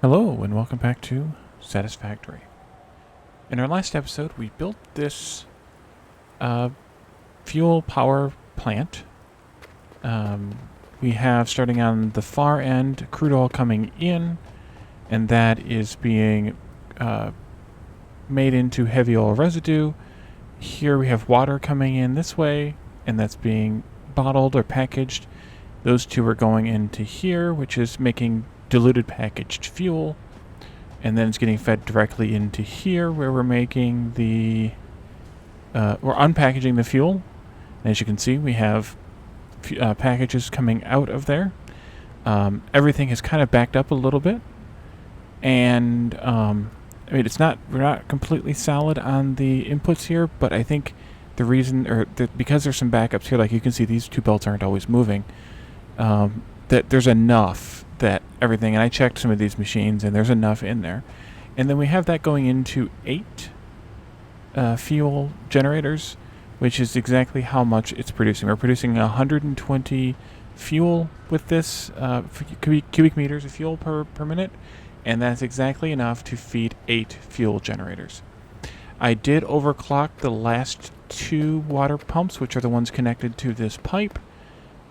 Hello and welcome back to Satisfactory. In our last episode, we built this fuel power plant. We have, starting on the far end, crude oil coming in, and that is being made into heavy oil residue. Here we have water coming in this way, and that's being bottled or packaged. Those two are going into here, which is making diluted packaged fuel, and then it's getting fed directly into here where we're making the we're unpackaging the fuel. And as you can see, we have packages coming out of there. Everything has kind of backed up a little bit, and I mean, we're not completely solid on the inputs here, but I think the reason, because there's some backups here, like you can see these two belts aren't always moving, that there's enough that everything, and I checked some of these machines, and there's enough in there. And then we have that going into 8 fuel generators, which is exactly how much it's producing. We're producing 120 fuel with this, cubic meters of fuel per minute, and that's exactly enough to feed 8 fuel generators. I did overclock the last 2 water pumps, which are the ones connected to this pipe,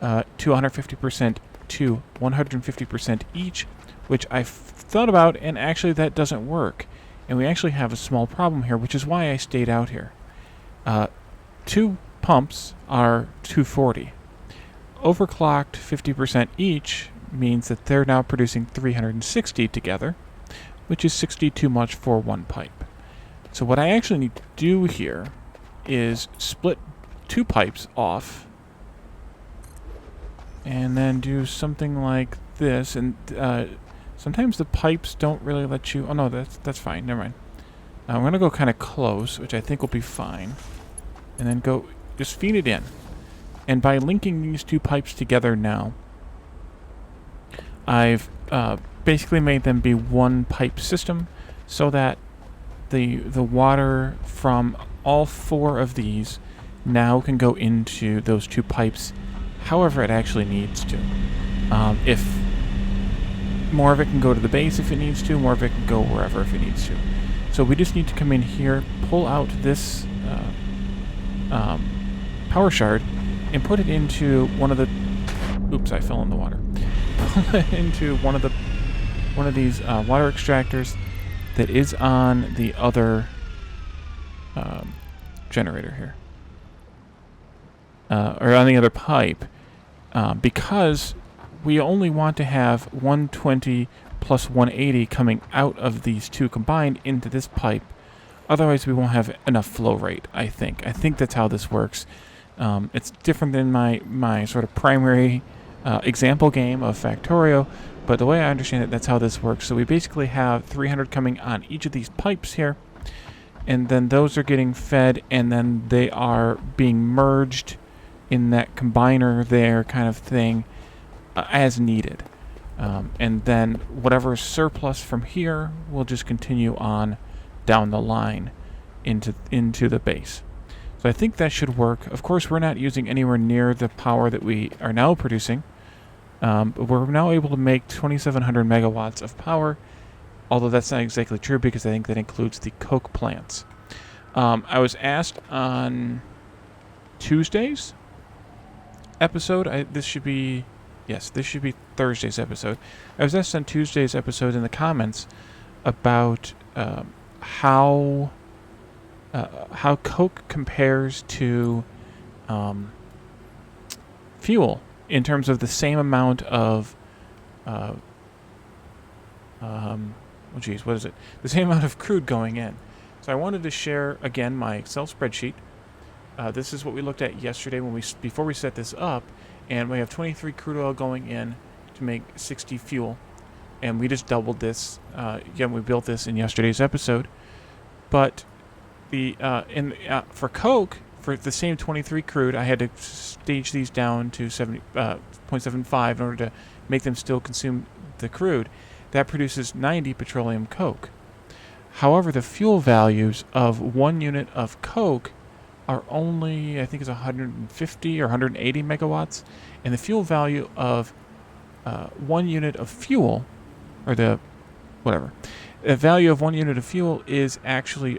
to 150% to 150% each, which I've thought about, and actually that doesn't work. And we actually have a small problem here, which is why I stayed out here. 2 pumps are 240. Overclocked 50% each means that they're now producing 360 together, which is 60 too much for one pipe. So what I actually need to do here is split 2 pipes off, and then do something like this. And sometimes the pipes don't really let you... Oh no, that's fine. Never mind. I'm going to go kind of close, which I think will be fine. And then just feed it in. And by linking these 2 pipes together now, I've basically made them be one pipe system, so that the water from all 4 of these now can go into those 2 pipes however it actually needs to. If more of it can go to the base if it needs to, more of it can go wherever if it needs to. So we just need to come in here, pull out this power shard, and put it into one of the... Oops, I fell in the water. Pull it into one of these water extractors that is on the other generator here. Or on the other pipe, because we only want to have 120 plus 180 coming out of these 2 combined into this pipe. Otherwise, we won't have enough flow rate, I think. I think that's how this works. It's different than my sort of primary example game of Factorio, but the way I understand it, that's how this works. So we basically have 300 coming on each of these pipes here, and then those are getting fed, and then they are being merged in that combiner there kind of thing as needed. And then whatever surplus from here will just continue on down the line into the base. So I think that should work. Of course, we're not using anywhere near the power that we are now producing. But we're now able to make 2,700 megawatts of power, although that's not exactly true because I think that includes the coke plants. I was asked on Tuesday's episode, this should be Thursday's episode. I was asked on Tuesday's episode in the comments about how coke compares to fuel in terms of the same amount of the same amount of crude going in. So I wanted to share again my Excel spreadsheet. This is what we looked at yesterday before we set this up, and we have 23 crude oil going in to make 60 fuel, and we just doubled this. Again, we built this in yesterday's episode, but for coke, for the same 23 crude, I had to stage these down to 0.75 in order to make them still consume the crude. That produces 90 petroleum coke. However, the fuel values of 1 unit of coke are only, I think it's 150 or 180 megawatts, and the fuel value of 1 unit of fuel, or the whatever. The value of 1 unit of fuel is actually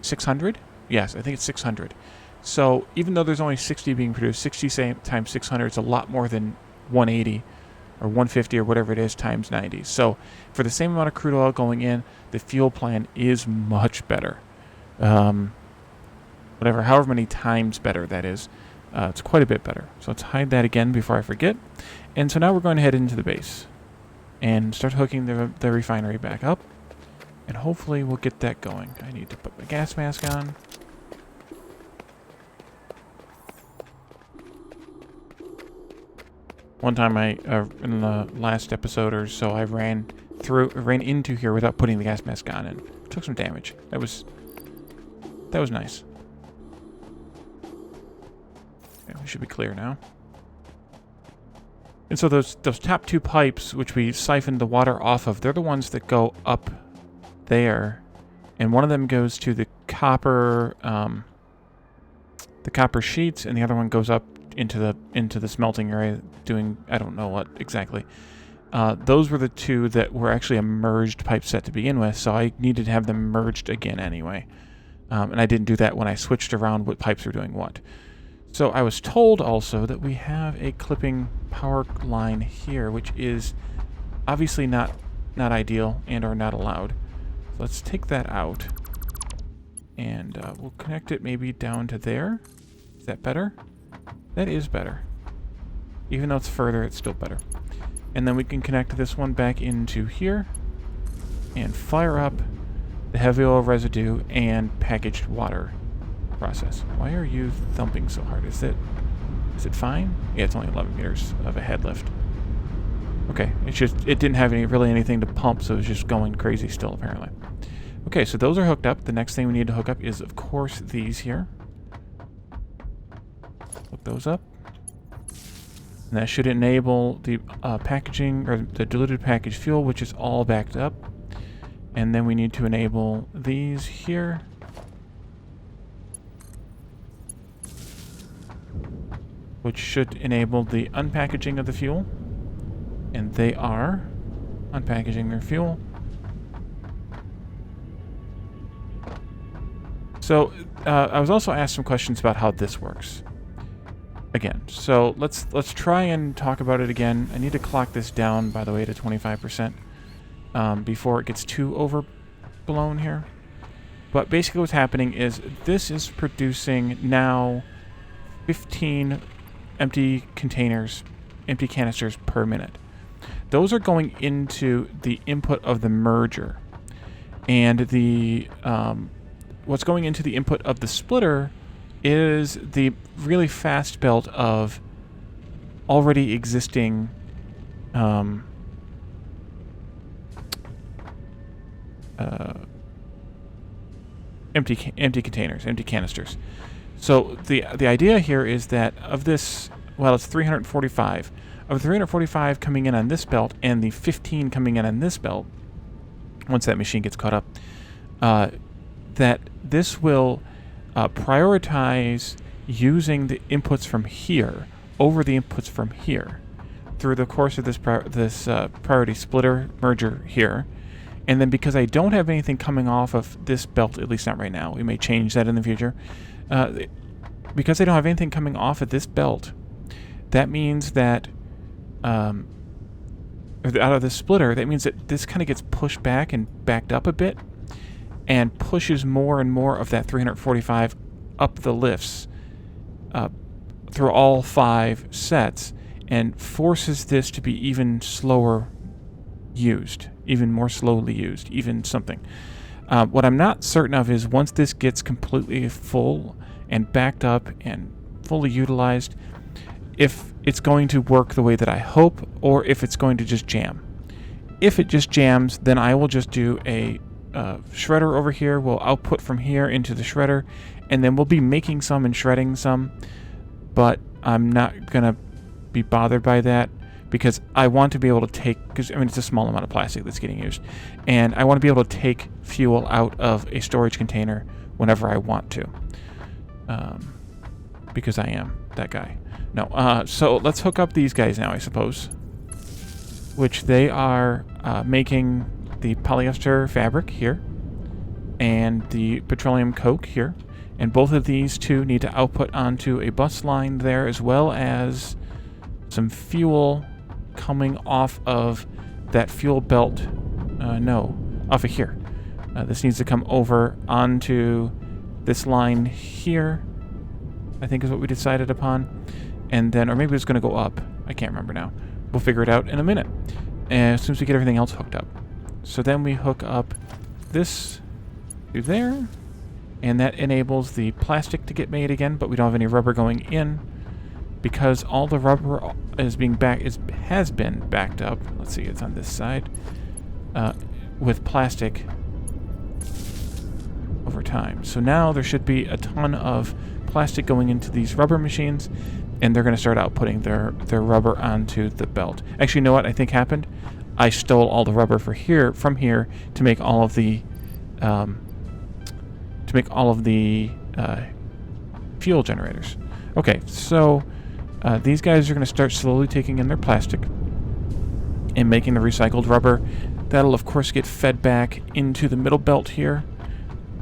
600. Yes, I think it's 600. So even though there's only 60 being produced, 60 times 600 is a lot more than 180 or 150 or whatever it is times 90. So for the same amount of crude oil going in, the fuel plan is much better. However many times better that is. It's quite a bit better. So let's hide that again before I forget. And so now we're going to head into the base and start hooking the refinery back up. And hopefully we'll get that going. I need to put my gas mask on. One time in the last episode or so, I ran into here without putting the gas mask on and took some damage. That was nice. Okay, we should be clear now. And so those top two pipes, which we siphoned the water off of, they're the ones that go up there, and one of them goes to the copper sheets, and the other one goes up into the smelting area, doing I don't know what exactly. Those were the two that were actually a merged pipe set to begin with, so I needed to have them merged again anyway, and I didn't do that when I switched around what pipes were doing what. So I was told also that we have a clipping power line here, which is obviously not ideal and or not allowed. So let's take that out, and we'll connect it maybe down to there. Is that better? That is better. Even though it's further, it's still better. And then we can connect this one back into here and fire up the heavy oil residue and packaged water process. Why are you thumping so hard? Is it fine? Yeah, it's only 11 meters of a head lift. Okay, it didn't have really anything to pump, so it was just going crazy still, apparently. Okay, so those are hooked up. The next thing we need to hook up is, of course, these here. Hook those up. And that should enable the packaging, or the diluted packaged fuel, which is all backed up. And then we need to enable these here. Which should enable the unpackaging of the fuel. And they are unpackaging their fuel. So I was also asked some questions about how this works. Again, so let's try and talk about it again. I need to clock this down, by the way, to 25% before it gets too overblown here. But basically what's happening is this is producing now 15 empty canisters per minute. Those are going into the input of the merger. And the what's going into the input of the splitter is the really fast belt of already existing empty canisters. So the idea here is that of this, well, it's 345. Of the 345 coming in on this belt and the 15 coming in on this belt, once that machine gets caught up, that this will prioritize using the inputs from here over the inputs from here through the course of this priority splitter merger here. And then because I don't have anything coming off of this belt, at least not right now, we may change that in the future, because I don't have anything coming off of this belt, that means that out of the splitter, that means that this kind of gets pushed back and backed up a bit and pushes more and more of that 345 up the lifts through all 5 sets and forces this to be even slower used, even more slowly used, even something. What I'm not certain of is once this gets completely full and backed up and fully utilized, if it's going to work the way that I hope, or if it's going to just jam. If it just jams, then I will just do a shredder over here. We'll output from here into the shredder, and then we'll be making some and shredding some, but I'm not going to be bothered by that because I want to be able to take, because I mean it's a small amount of plastic that's getting used, and I want to be able to take fuel out of a storage container whenever I want to, because I am that guy. No, so let's hook up these guys now, I suppose. Which they are making the polyester fabric here and the petroleum coke here. And both of these two need to output onto a bus line there, as well as some fuel coming off of that fuel belt. No, off of here. This needs to come over onto this line here, I think is what we decided upon. And then, or maybe it's going to go up. I can't remember now. We'll figure it out in a minute, as soon as we get everything else hooked up. So then we hook up this through there, and that enables the plastic to get made again, but we don't have any rubber going in because all the rubber is being has been backed up. Let's see, it's on this side with plastic over time. So now there should be a ton of plastic going into these rubber machines, and they're going to start outputting their rubber onto the belt. Actually, you know what I think happened? I stole all the rubber from here to make all of the fuel generators. Okay, so these guys are going to start slowly taking in their plastic and making the recycled rubber. That'll of course get fed back into the middle belt here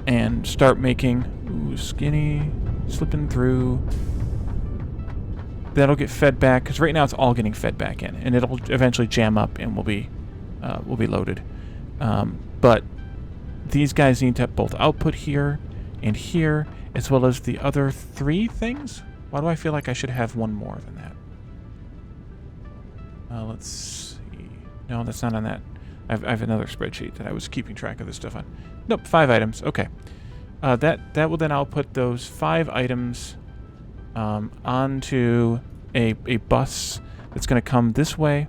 and start making skinny slipping through. That'll get fed back because right now it's all getting fed back in, and it'll eventually jam up and will be loaded. But these guys need to both output here and here, as well as the other three things. Why do I feel like I should have one more than that? Let's see. No, that's not on that. I have another spreadsheet that I was keeping track of this stuff on. Nope, 5 items. Okay. That will then output those 5 items onto a bus that's going to come this way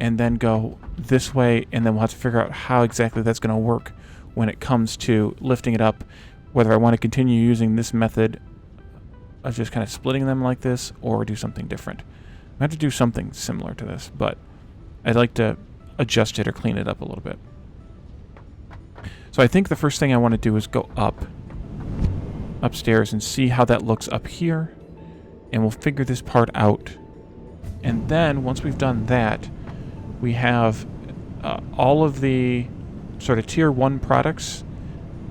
and then go this way, and then we'll have to figure out how exactly that's going to work when it comes to lifting it up, whether I want to continue using this method of just kind of splitting them like this or do something different. I have to do something similar to this, but I'd like to adjust it or clean it up a little bit. So I think the first thing I want to do is go upstairs and see how that looks up here, and we'll figure this part out. And then once we've done that, we have all of the sort of tier 1 products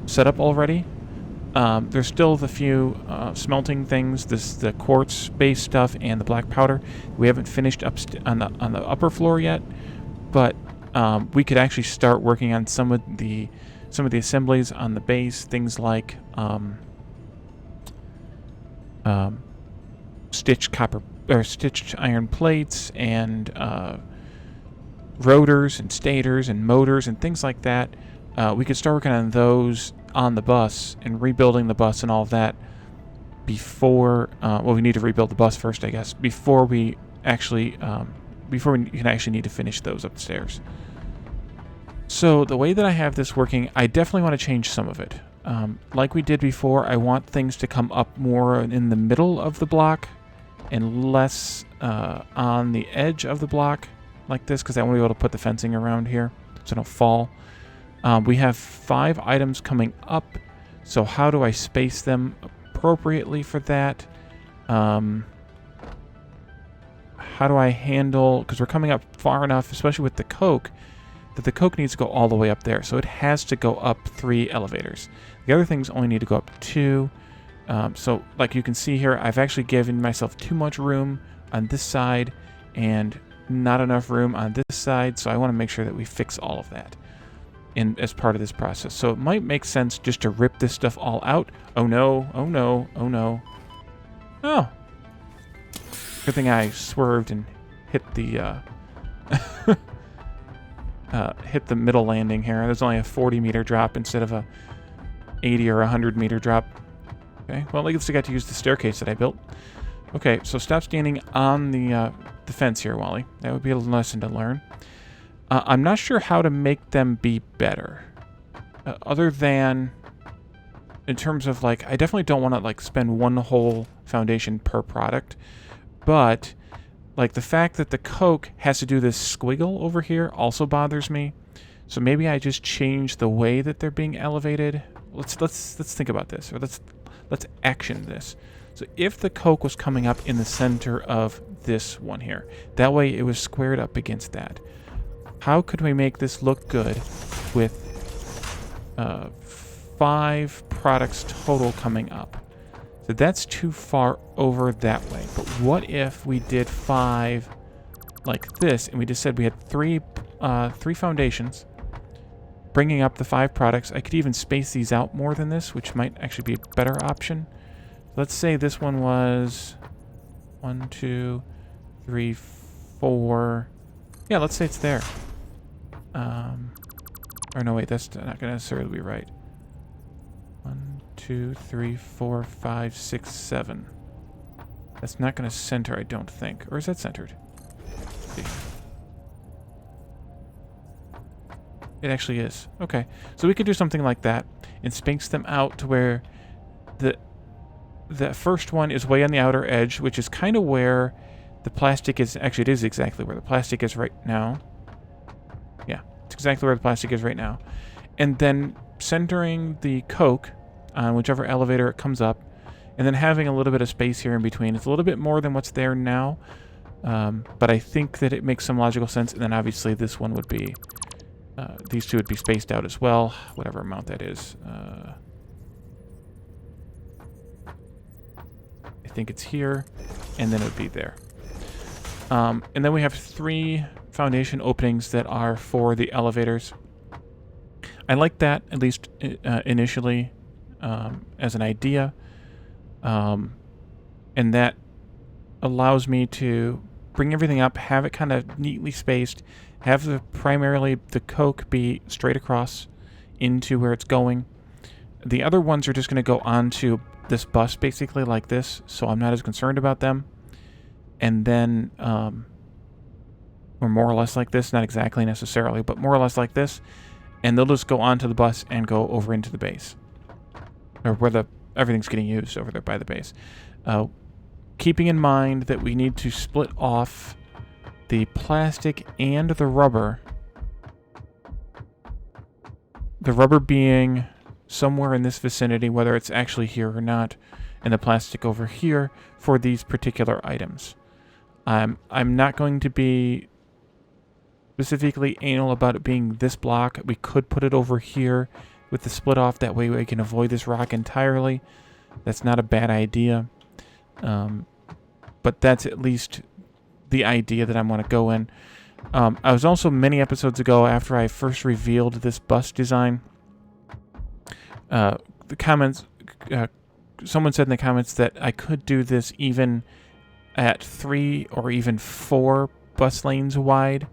set up already. There's still the few smelting things, the quartz-based stuff and the black powder. We haven't finished on the upper floor yet, but we could actually start working on some of the assemblies on the base, things like stitched iron plates and rotors and stators and motors and things like that. We could start working on those on the bus and rebuilding the bus and all of that before. Well, we need to rebuild the bus first, I guess, before we can actually need to finish those upstairs. So the way that I have this working, I definitely want to change some of it. Like we did before, I want things to come up more in the middle of the block and less on the edge of the block like this, because I want to be able to put the fencing around here so I don't fall. We have 5 items coming up, so how do I space them appropriately for that? How do I handle, because we're coming up far enough, especially with the coke, that the coke needs to go all the way up there. So it has to go up 3 elevators. The other things only need to go up 2. So like you can see here, I've actually given myself too much room on this side and not enough room on this side. So I want to make sure that we fix all of that as part of this process. So it might make sense just to rip this stuff all out. Oh no, oh no, oh no. Oh. Good thing I swerved and hit the hit the middle landing here. There's only a 40-meter drop instead of a 80 or 100-meter drop. Okay, well, at least I got to use the staircase that I built. Okay, so stop standing on the fence here, Wally. That would be a lesson to learn. I'm not sure how to make them be better. Other than, in terms of, like, I definitely don't want to, like, spend one whole foundation per product. But, like, the fact that the coke has to do this squiggle over here also bothers me. So maybe I just change the way that they're being elevated. Let's think about this, or let's action this. So if the Coke was coming up in the center of this one here, that way it was squared up against that. How could we make this look good with 5 products total coming up? So that's too far over that way. But what if we did 5 like this, and we just said we had 3 foundations, bringing up the 5 products. I could even space these out more than this, which might actually be a better option. Let's say this one was 1, 2, 3, 4. Yeah, let's say it's there. Or no, wait, that's not going to necessarily be right. 1, 2, 3, 4, 5, 6, 7. That's not going to center, I don't think. Or is that centered? Let's see. It actually is. Okay. So we could do something like that and space them out to where the first one is way on the outer edge, which is kind of where the plastic is. Actually, it is exactly where the plastic is right now. Yeah, it's exactly where the plastic is right now. And then centering the Coke on whichever elevator it comes up, and then having a little bit of space here in between. It's a little bit more than what's there now, but I think that it makes some logical sense. And then obviously this one would be, these two would be spaced out as well, whatever amount that is. I think it's here, and then it would be there. And then we have 3 foundation openings that are for the elevators. I like that, at least initially, as an idea. And that allows me to bring everything up, have it kind of neatly spaced, have primarily the Coke be straight across into where it's going. The other ones are just going to go onto this bus basically like this, so I'm not as concerned about them. And then, or more or less like this, not exactly necessarily, but more or less like this, and they'll just go onto the bus and go over into the base, or where everything's getting used over there by the base. Keeping in mind that we need to split off the plastic and the rubber. The rubber being somewhere in this vicinity, whether it's actually here or not, and the plastic over here for these particular items. I'm not going to be specifically anal about it being this block. We could put it over here with the split off. That way we can avoid this rock entirely. That's not a bad idea. But that's at least the idea that I want to go in. I was also many episodes ago, after I first revealed this bus design, the comments, someone said in the comments that I could do this even at 3 or even 4 bus lanes wide.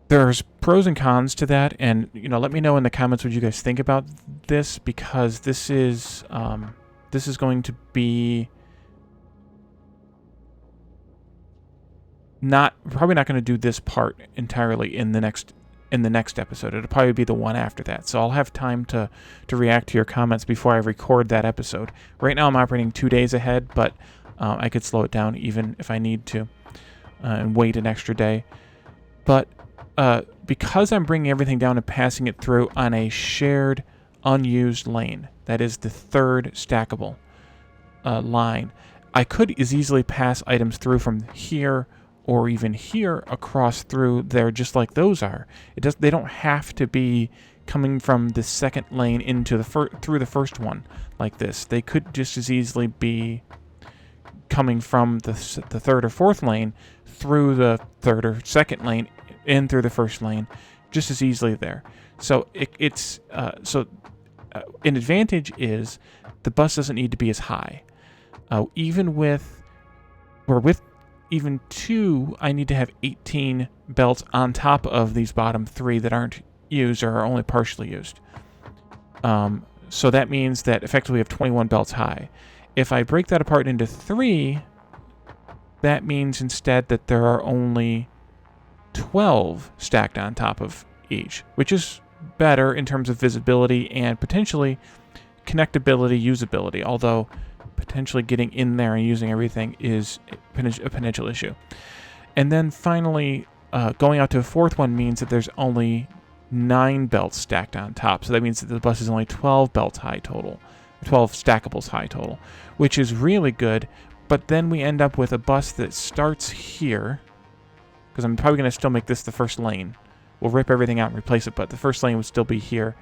There's pros and cons to that, and let me know in the comments what you guys think about this, because this is going to be probably not going to do this part entirely in the next episode. It'll probably be the one after that. So I'll have time to react to your comments before I record that episode. Right now I'm operating 2 days ahead, but I could slow it down even if I need to and wait an extra day. But because I'm bringing everything down and passing it through on a shared unused lane, that is the 3rd stackable line, I could as easily pass items through from here or even here across through there, just like those are. They don't have to be coming from the 2nd lane into through the first one like this. They could just as easily be coming from the 3rd or 4th lane through the 3rd or 2nd lane in through the 1st lane, just as easily there. So an advantage is the bus doesn't need to be as high. Even with 2, I need to have 18 belts on top of these bottom 3 that aren't used or are only partially used. So that means that effectively we have 21 belts high. If I break that apart into 3, that means instead that there are only 12 stacked on top of each, which is better in terms of visibility and potentially connectability, usability, although potentially getting in there and using everything is a potential issue. And then finally, going out to a 4th one means that there's only 9 belts stacked on top. So that means that the bus is only 12 belts high total. 12 stackables high total, which is really good. But then we end up with a bus that starts here, because I'm probably going to still make this the first lane. We'll rip everything out and replace it, but the first lane would still be here.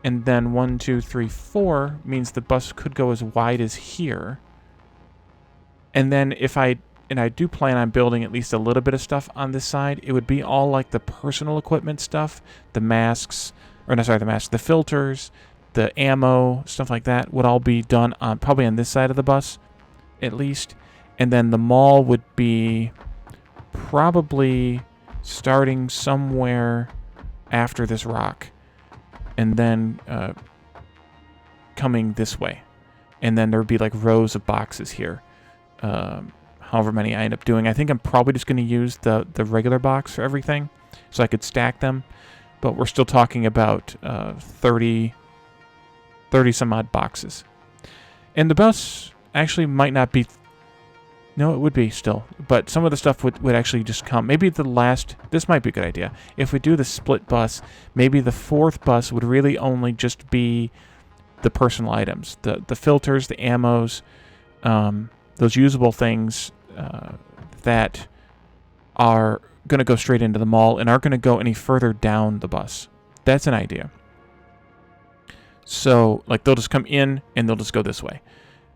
And then 1, 2, 3, 4 means the bus could go as wide as here. And then if I do plan on building at least a little bit of stuff on this side, it would be all like the personal equipment stuff, the masks, or no, sorry, the masks, the filters, the ammo, stuff like that would all be done on probably on this side of the bus, at least. And then the mall would be probably starting somewhere after this rock, and then coming this way. And then there would be like rows of boxes here. However many I end up doing. I think I'm probably just going to use the regular box for everything, so I could stack them. But we're still talking about 30 some odd boxes. And the bus actually might not be... No, it would be still. But some of the stuff would actually just come. Maybe the last... This might be a good idea. If we do the split bus, maybe the fourth bus would really only just be the personal items. The filters, the ammos, those usable things that are going to go straight into the mall and aren't going to go any further down the bus. That's an idea. So, like, they'll just come in and they'll just go this way.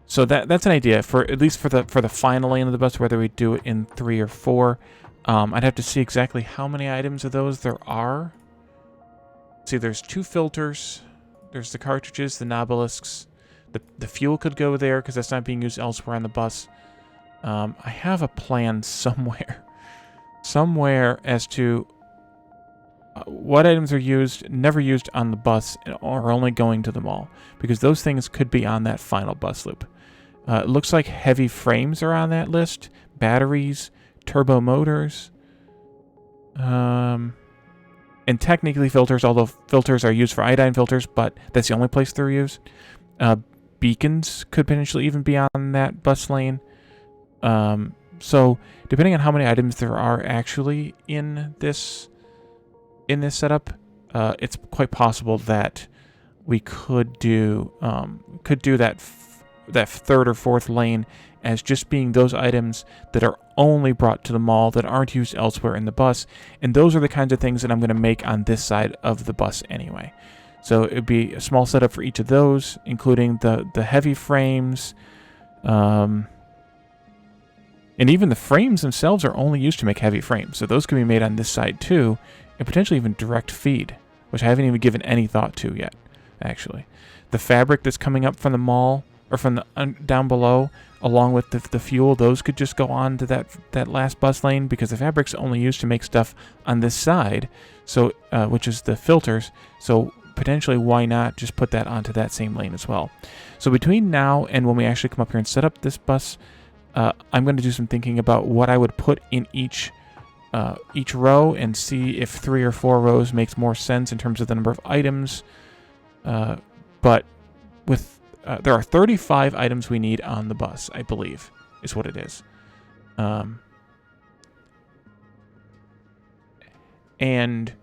So that's an idea for at least for the final lane of the bus, whether we do it in 3 or 4. I'd have to see exactly how many items of those there are. See, there's 2 filters. There's the cartridges, the nobelisks. The fuel could go there because that's not being used elsewhere on the bus. I have a plan somewhere as to what items are never used on the bus, or are only going to the mall, because those things could be on that final bus loop. It looks like heavy frames are on that list, batteries, turbo motors, and technically filters, although filters are used for iodine filters, but that's the only place they're used. Beacons could potentially even be on that bus lane. So depending on how many items there are actually in this setup, it's quite possible that we could do that third or fourth lane as just being those items that are only brought to the mall, that aren't used elsewhere in the bus. And those are the kinds of things that I'm going to make on this side of the bus anyway. So it would be a small setup for each of those, including the heavy frames. And even the frames themselves are only used to make heavy frames. So those can be made on this side too, and potentially even direct feed, which I haven't even given any thought to yet, actually. The fabric that's coming up from the mall, or from the down below, along with the fuel, those could just go on to that last bus lane, because the fabric's only used to make stuff on this side, so which is the filters. So potentially, why not just put that onto that same lane as well? So between now and when we actually come up here and set up this bus, I'm going to do some thinking about what I would put in each row, and see if 3 or 4 rows makes more sense in terms of the number of items. But with there are 35 items we need on the bus, I believe, is what it is. And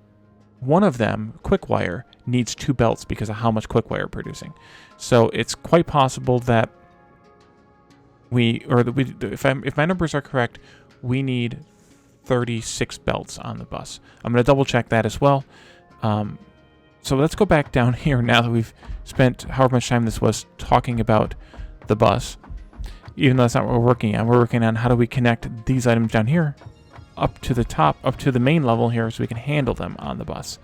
one of them, quick-wire, needs 2 belts because of how much quick-wire we're producing. So it's quite possible that if my numbers are correct, we need 36 belts on the bus. I'm going to double-check that as well. So let's go back down here now that we've spent however much time this was talking about the bus. Even though that's not what we're working on. We're working on how do we connect these items down here up to the top, up to the main level here, so we can handle them on the bus.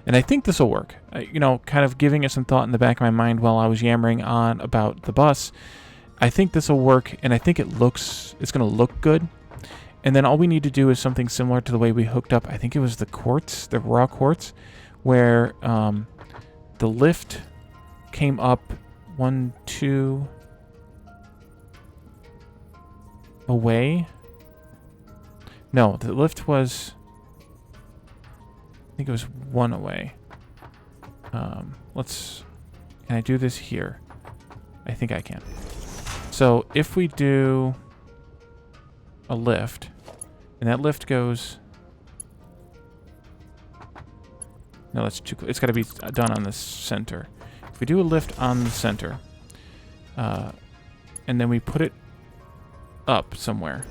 And I think this will work. Kind of giving it some thought in the back of my mind while I was yammering on about the bus. I think this will work, and I think it's going to look good. And then all we need to do is something similar to the way we hooked up, I think it was the quartz, the raw quartz, where the lift came up 1, 2 away. No, the lift was, I think it was 1 away. Can I do this here? I think I can. So if we do a lift, and that lift goes... No, that's too... It's got to be done on the center. If we do a lift on the center, and then we put it up somewhere.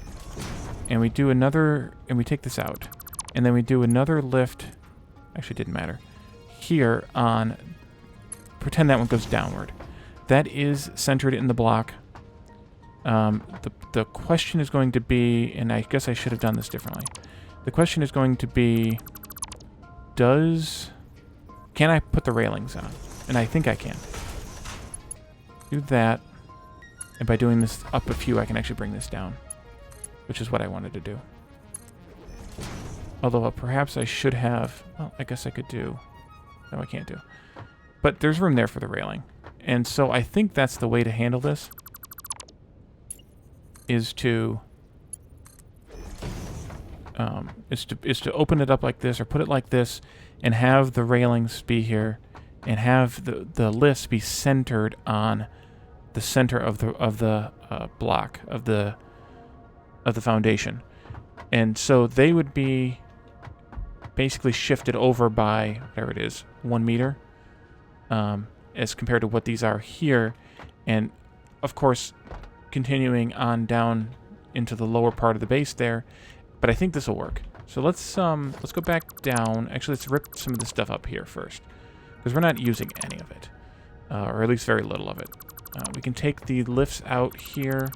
And we do another, and we take this out. And then we do another lift, actually it didn't matter, here on, pretend that one goes downward. That is centered in the block. The question is going to be, and I guess I should have done this differently. The question is going to be, can I put the railings on? And I think I can. Do that. And by doing this up a few, I can actually bring this down, which is what I wanted to do. Although perhaps I should have, well, I guess I could do, no, I can't do. But there's room there for the railing. And so I think that's the way to handle this, is to open it up like this, or put it like this, and have the railings be here, and have the lifts be centered on the center of the block of the foundation, and so they would be basically shifted over by whatever it is, 1 meter, as compared to what these are here, and of course continuing on down into the lower part of the base there. But I think this will work. So let's go back down. Actually, let's rip some of this stuff up here first, because we're not using any of it, or at least very little of it. We can take the lifts out here.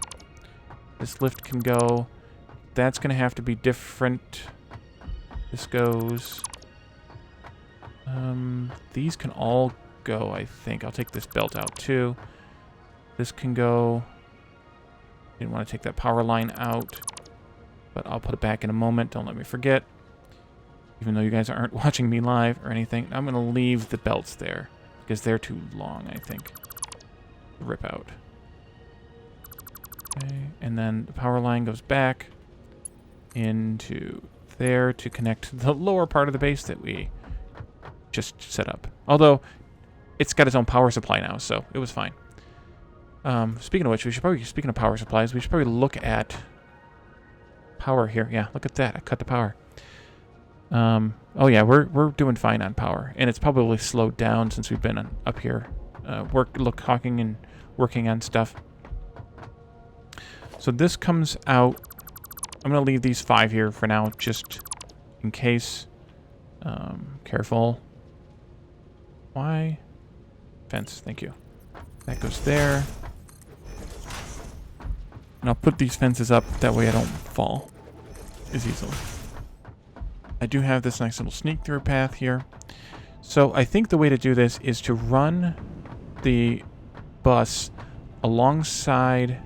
This lift can go. That's going to have to be different. This goes. These can all go, I think. I'll take this belt out too. This can go. Didn't want to take that power line out, but I'll put it back in a moment. Don't let me forget. Even though you guys aren't watching me live or anything, I'm going to leave the belts there because they're too long, I think, to rip out. Okay, and then the power line goes back into there to connect to the lower part of the base that we just set up. Although, it's got its own power supply now, so it was fine. Speaking of which, speaking of power supplies, we should probably look at power here. Yeah, look at that. I cut the power. Oh yeah, we're doing fine on power, and it's probably slowed down since we've been up here, talking and working on stuff. So this comes out. I'm gonna leave these 5 here for now, just in case. Careful. Why? Fence. Thank you. That goes there. And I'll put these fences up, that way I don't fall as easily. I do have this nice little sneak through path here. So I think the way to do this is to run the bus alongside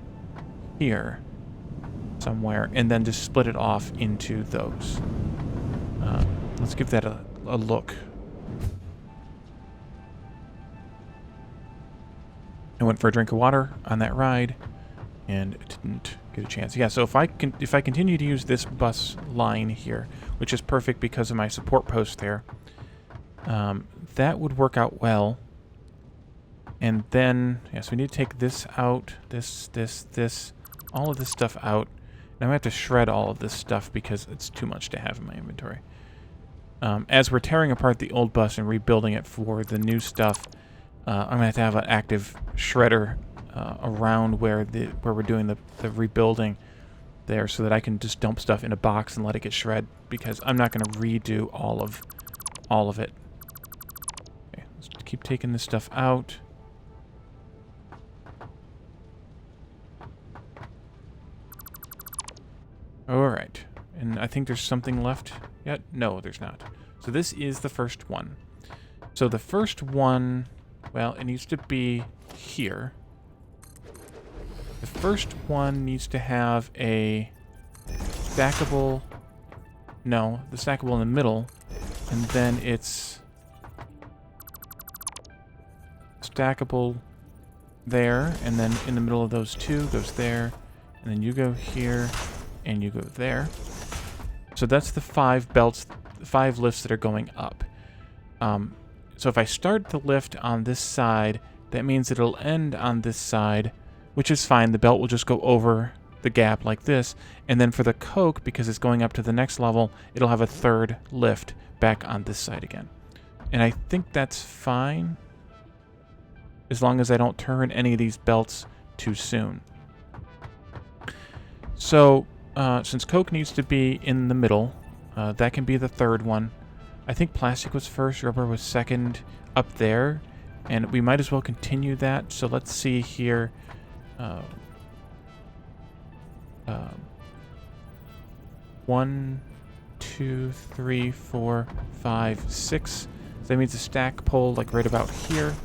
here somewhere, and then just split it off into those. Let's give that a look. I went for a drink of water on that ride, and didn't get a chance. Yeah, so if I continue to use this bus line here, which is perfect because of my support post there, that would work out well. And then, yes, we need to take this out, this, all of this stuff out. Now I have to shred all of this stuff because it's too much to have in my inventory. As we're tearing apart the old bus and rebuilding it for the new stuff, I'm going to have an active shredder around where we're doing the rebuilding there, so that I can just dump stuff in a box and let it get shred, because I'm not going to redo all of it. Okay, let's keep taking this stuff out. Alright, and I think there's something left yet? No, there's not. So this is the first one. So the first one, well, it needs to be here. The first one needs to have a stackable, no, the stackable in the middle, and then it's stackable there, and then in the middle of those two goes there, and then you go here, and you go there. So that's the 5 belts, 5 lifts that are going up. So if I start the lift on this side, that means it'll end on this side, which is fine. The belt will just go over the gap like this. And then for the coke, because it's going up to the next level, it'll have a 3rd lift back on this side again. And I think that's fine. as long as I don't turn any of these belts too soon. So, since coke needs to be in the middle, that can be the third one. I think plastic was first, rubber was second up there, and we might as well continue that. So let's see here. 1, 2, 3, 4, 5, 6. So that means a stack pull like right about here.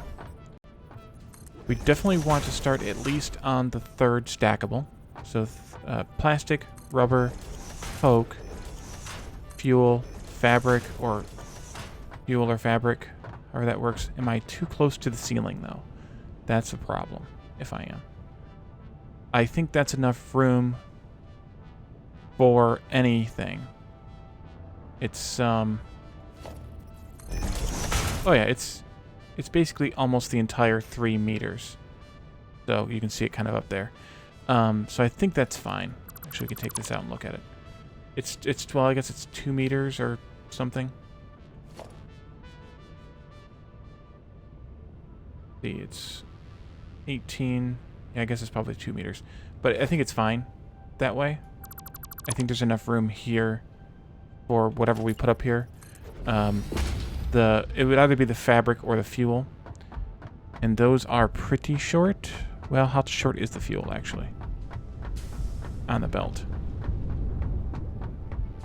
We definitely want to start at least on the third stackable. So plastic, rubber, coke, fuel, fabric, or fuel or fabric, however that works. Am I too close to the ceiling though? That's a problem if I am. I think that's enough room for anything. It's oh yeah, it's basically almost the entire 3 meters. So you can see it kind of up there. So I think that's fine. Actually, we can take this out and look at it. It's well, I guess it's 2 meters or something. See, it's 18. Yeah, I guess it's probably 2 meters. But I think it's fine that way. I think there's enough room here for whatever we put up here. It would either be the fabric or the fuel. And those are pretty short. Well, how short is the fuel, actually? On the belt.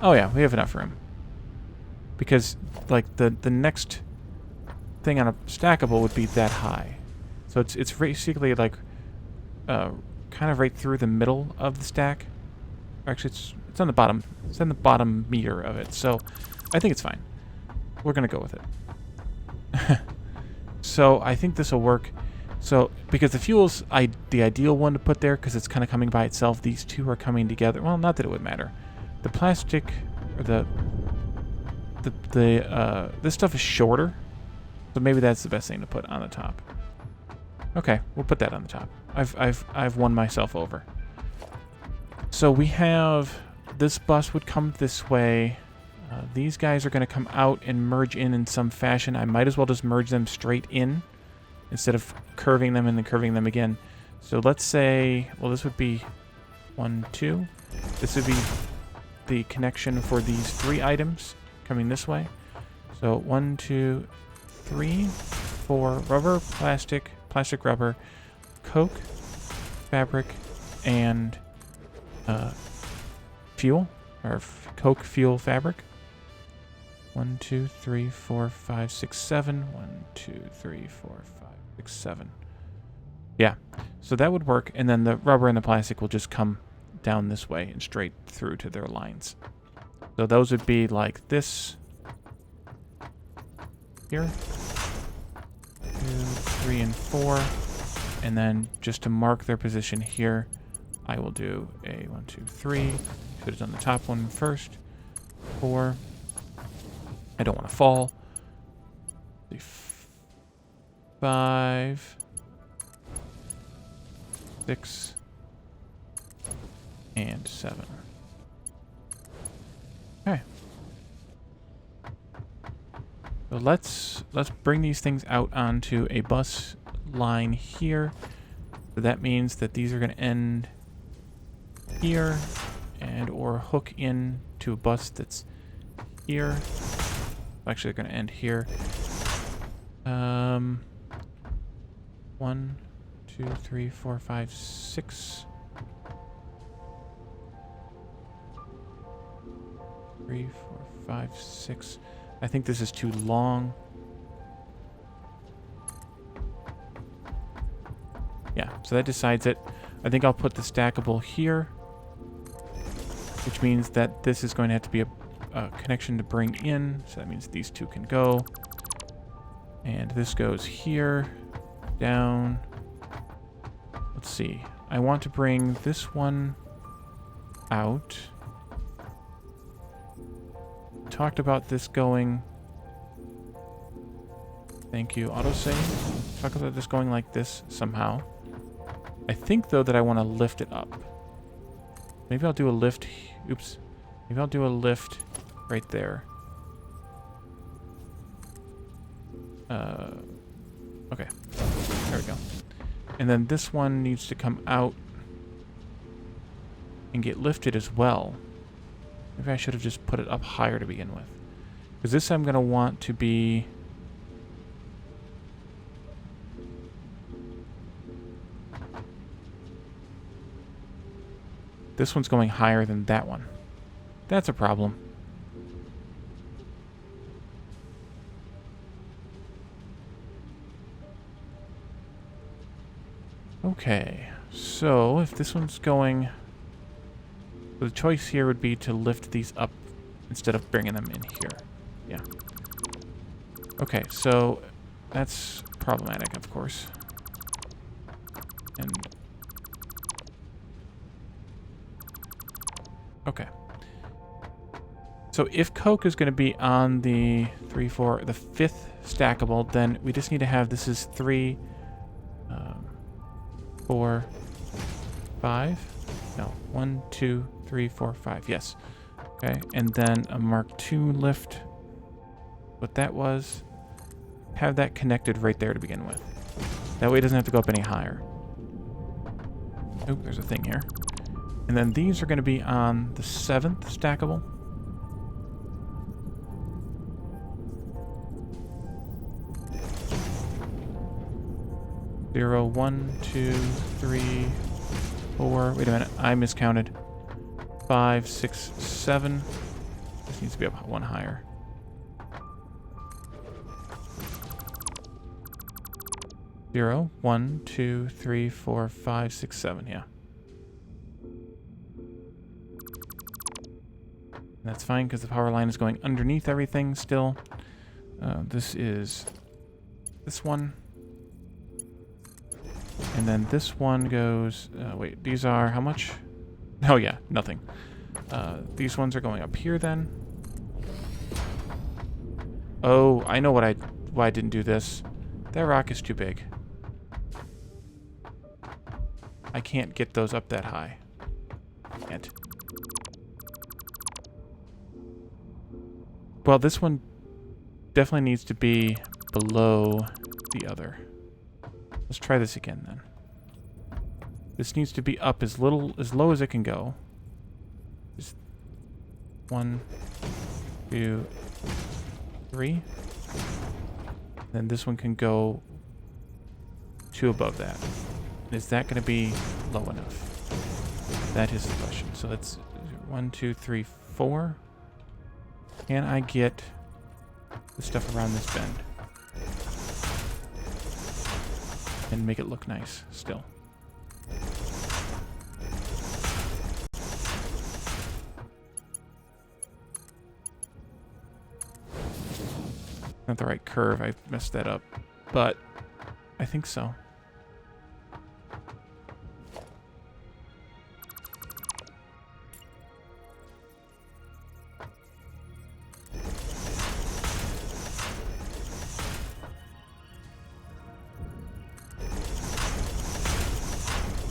Oh yeah, we have enough room. Because, like, the next thing on a stackable would be that high. So it's basically, like, kind of right through the middle of the stack. Actually, it's on the bottom. It's on the bottom meter of it. So I think it's fine. We're going to go with it. So I think this will work. So because the fuel's the ideal one to put there because it's kind of coming by itself. These two are coming together. Well, not that it would matter. The plastic or this stuff is shorter. So maybe that's the best thing to put on the top. Okay, we'll put that on the top. I've won myself over. So we have this bus would come this way. These guys are going to come out and merge in some fashion. I might as well just merge them straight in instead of curving them and then curving them again. So let's say, well, this would be 1, 2. This would be the connection for these 3 items coming this way. So 1, 2, 3, 4, rubber, plastic, rubber, coke, fabric, and fuel, or coke, fuel, fabric. 1, 2, 3, 4, 5, 6, 7. 1, 2, 3, 4, 5, 6, 7. Yeah, so that would work, and then the rubber and the plastic will just come down this way and straight through to their lines. So those would be like this here. 2, 3, and 4. And then just to mark their position here, I will do a 1, 2, 3. Should have done the top one first. 4. I don't want to fall. 5, 6, and 7. Okay. So let's bring these things out onto a bus line here. So that means that these are going to end here and or hook in to a bus that's here. Actually, they're going to end here. 1, 2, 3, 4, 5, 6. 3, 4, 5, 6. I think this is too long. Yeah, so that decides it. I think I'll put the stackable here, which means that this is going to have to be a connection to bring in. So that means these two can go. And this goes here, down. Let's see. I want to bring this one out. Talked about this going. Thank you, autosave. Talk about this going like this somehow. I think though that I want to lift it up. Maybe I'll do a lift. Oops. Maybe I'll do a lift right there. Okay. There we go. And then this one needs to come out and get lifted as well. Maybe I should have just put it up higher to begin with. Because this I'm going to want to be... This one's going higher than that one. That's a problem. Okay, so if this one's going... The choice here would be to lift these up instead of bringing them in here. Yeah. Okay, so that's problematic, of course. And... Okay. So if Coke is going to be on the 5th stackable, then we just need to have, this is 3, 4, 5. No, 1, 2, 3, 4, 5. Yes. Okay, and then a Mark II lift. What that was. Have that connected right there to begin with. That way it doesn't have to go up any higher. Oop, there's a thing here. And then these are going to be on the 7th stackable. Zero, 1, 2, 3, 4. Wait a minute, I miscounted. 5, 6, 7. This needs to be up one higher. Zero, 1, 2, 3, 4, 5, 6, 7. Yeah. And that's fine because the power line is going underneath everything still. This is this one. And then this one goes... wait, these are how much? Oh yeah, nothing. These ones are going up here then. Oh, I know why I didn't do this. That rock is too big. I can't get those up that high. Can't. Well, this one definitely needs to be below the other. Let's try this again then. This needs to be up as low as it can go. Just 1, 2, 3. Then this one can go 2 above that. Is that going to be low enough? That is the question. So that's 1, 2, 3, 4. Can I get the stuff around this bend? And make it look nice still. Not the right curve, I messed that up. But I think so.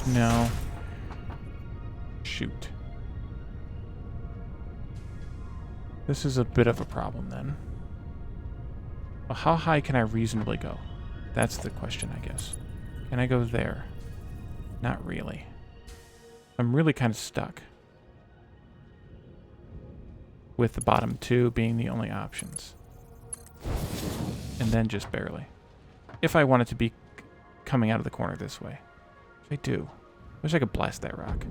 No. Shoot. This is a bit of a problem then. Well, how high can I reasonably go? That's the question, I guess. Can I go there? Not really. I'm really kind of stuck. With the bottom 2 being the only options. And then just barely. If I want it to be coming out of the corner this way. I do. Wish I could blast that rock.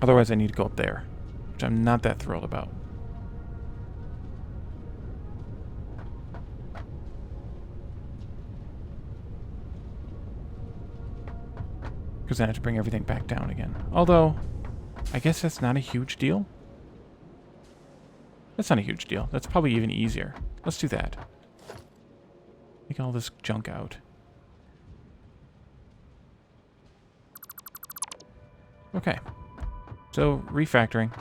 Otherwise I need to go up there. Which I'm not that thrilled about. Because then I have to bring everything back down again. Although, I guess that's not a huge deal. That's not a huge deal. That's probably even easier. Let's do that. Take all this junk out. Okay. So, refactoring.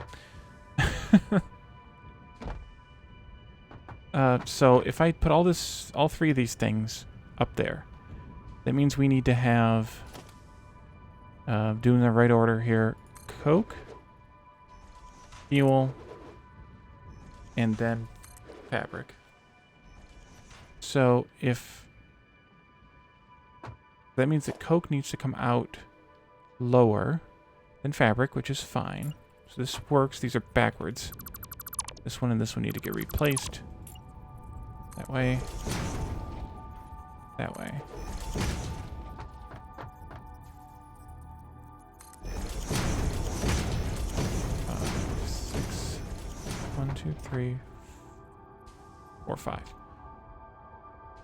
So, if I put all 3 of these things up there, that means we need to have, doing the right order here, Coke, fuel, and then fabric. So if that means that coke needs to come out lower than fabric, which is fine. So this works. These are backwards. This one and this one need to get replaced. That way. That way. Six. 1, 2, 3, 4, 5.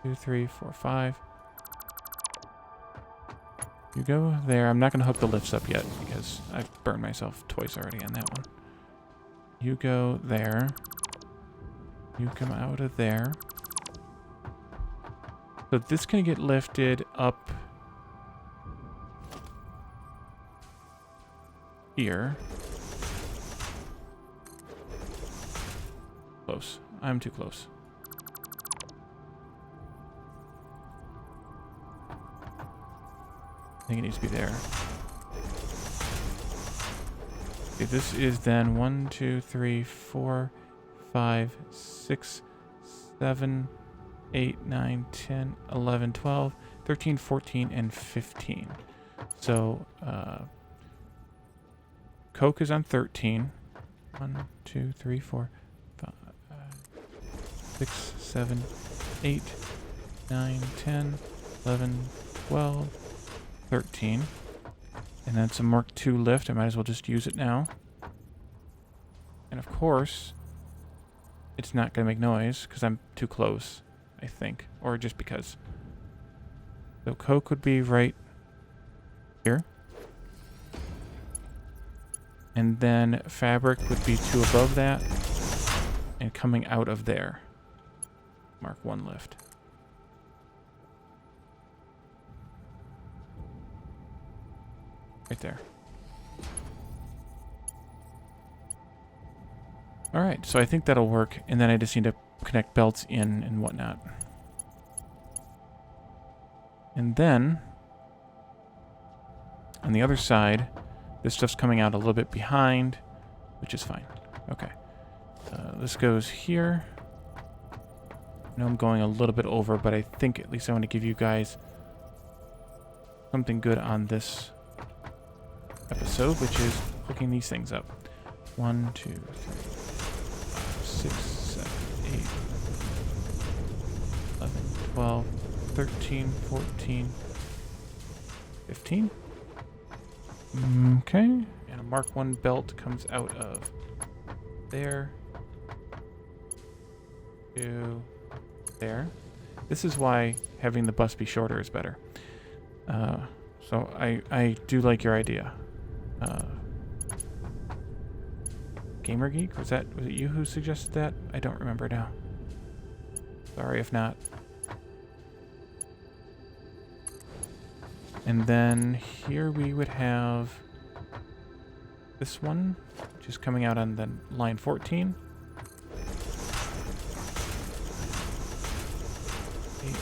2, 3, 4, 5. You go there. I'm not going to hook the lifts up yet because I've burned myself twice already on that one. You go there. You come out of there. So this can get lifted up here. Close. I'm too close. I think it needs to be there. Okay, this is then 1, 2, 3, 4, 5, 6, 7, 8, 9, 10, 11, 12, 13, 14, and 15. So, coke is on 13. 1, 2, 3, 4, 5, 6, 7, 8, 9, 10, 11, 12, 13. And that's a Mark II lift. I might as well just use it now. And of course, it's not going to make noise because I'm too close, I think. Or just because. So coke would be right here. And then fabric would be 2 above that. And coming out of there. Mark I lift. Right there. Alright, so I think that'll work, and then I just need to connect belts in and whatnot. And then, on the other side, this stuff's coming out a little bit behind, which is fine. Okay. This goes here. I know I'm going a little bit over, but I think at least I want to give you guys something good on this episode, which is hooking these things up. 1, 2, 3, 5, 6, 7, 8, 11, 12, 13, 14, 15. Okay. And a Mark I belt comes out of there to there. This is why having the bus be shorter is better. So I do like your idea. Gamer Geek? Was it you who suggested that? I don't remember now. Sorry if not. And then here we would have this one, which is coming out on the line 14. 8,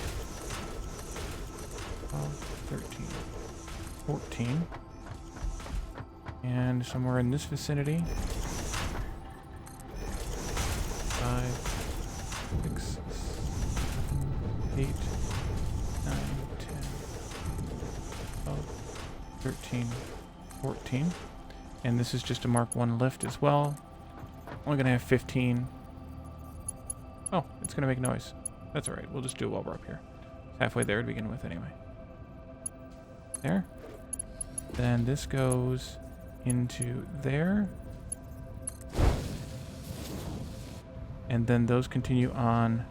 12, 13, 14. And somewhere in this vicinity. 5, 6, 7, 8, 9, 10, 12, 13, 14. And this is just a Mark I lift as well. Only gonna have 15. Oh, it's gonna make noise. That's alright, we'll just do it while we're up here. It's halfway there to begin with anyway. There. Then this goes into there. And then those continue on.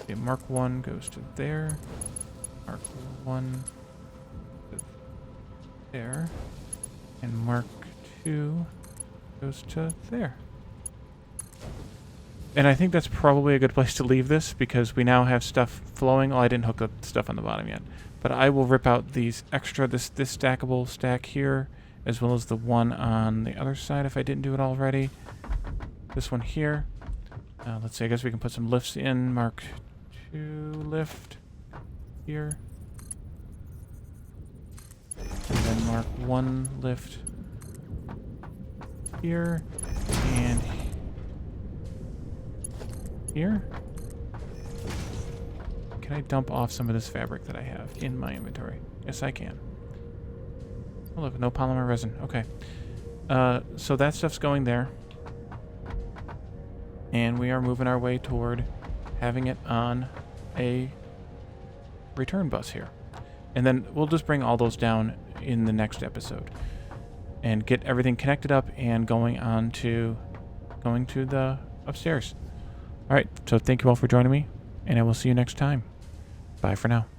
Okay, Mark I goes to there. Mark I to there. And Mark II goes to there. And I think that's probably a good place to leave this because we now have stuff flowing. Oh, I didn't hook up stuff on the bottom yet. But I will rip out these extra, this stackable stack here, as well as the one on the other side if I didn't do it already. This one here. Let's see, I guess we can put some lifts in. Mark II lift here. And then Mark I lift here. And here. Can I dump off some of this fabric that I have in my inventory? Yes, I can. Oh, look, no polymer resin. Okay. So that stuff's going there. And we are moving our way toward having it on a return bus here. And then we'll just bring all those down in the next episode. And get everything connected up and going to the upstairs. Alright, so thank you all for joining me. And I will see you next time. Bye for now.